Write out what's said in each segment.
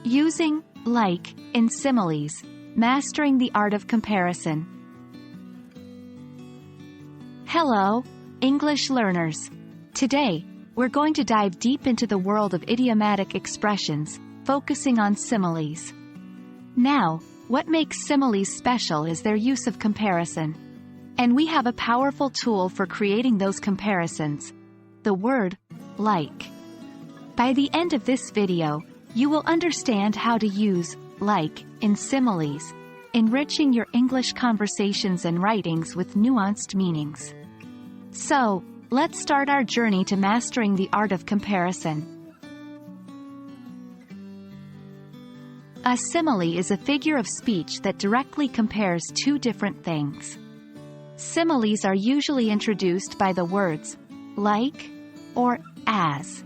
Using like in similes, mastering the art of comparison. Hello, English learners. Today, we're going to dive deep into the world of idiomatic expressions, focusing on similes. Now, what makes similes special is their use of comparison. And we have a powerful tool for creating those comparisons: the word like. By the end of this video, you will understand how to use like in similes, enriching your English conversations and writings with nuanced meanings. So, let's start our journey to mastering the art of comparison. A simile is a figure of speech that directly compares two different things. Similes are usually introduced by the words like or as.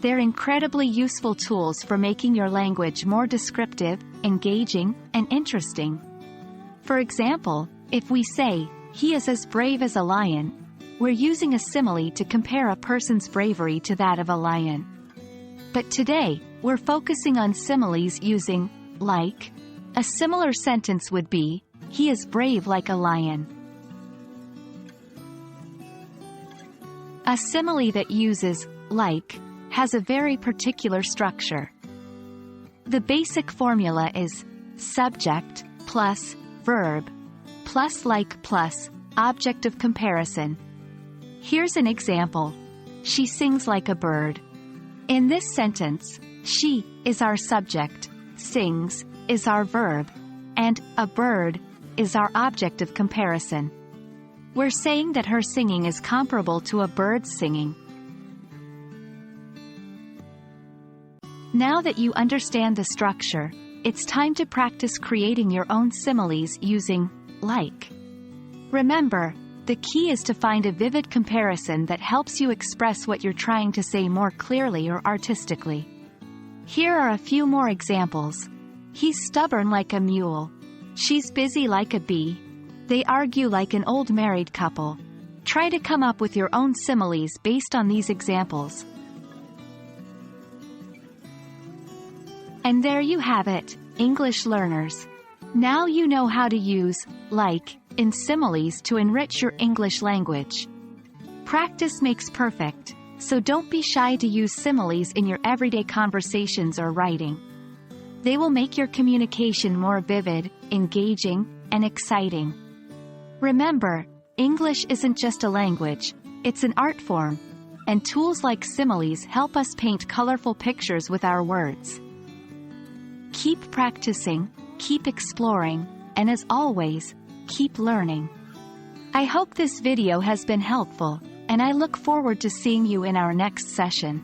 They're incredibly useful tools for making your language more descriptive, engaging, and interesting. For example, if we say, "He is as brave as a lion," we're using a simile to compare a person's bravery to that of a lion. But today, we're focusing on similes using like. A similar sentence would be, "He is brave like a lion." A simile that uses like has a very particular structure. The basic formula is subject plus verb plus like plus object of comparison. Here's an example. She sings like a bird. In this sentence, she is our subject, sings is our verb, and a bird is our object of comparison. We're saying that her singing is comparable to a bird's singing. Now that you understand the structure, it's time to practice creating your own similes using like. Remember, the key is to find a vivid comparison that helps you express what you're trying to say more clearly or artistically. Here are a few more examples. He's stubborn like a mule. She's busy like a bee. They argue like an old married couple. Try to come up with your own similes based on these examples. And there you have it, English learners. Now you know how to use like in similes to enrich your English language. Practice makes perfect, so don't be shy to use similes in your everyday conversations or writing. They will make your communication more vivid, engaging, and exciting. Remember, English isn't just a language, it's an art form, and tools like similes help us paint colorful pictures with our words. Keep practicing, keep exploring, and as always, keep learning. I hope this video has been helpful, and I look forward to seeing you in our next session.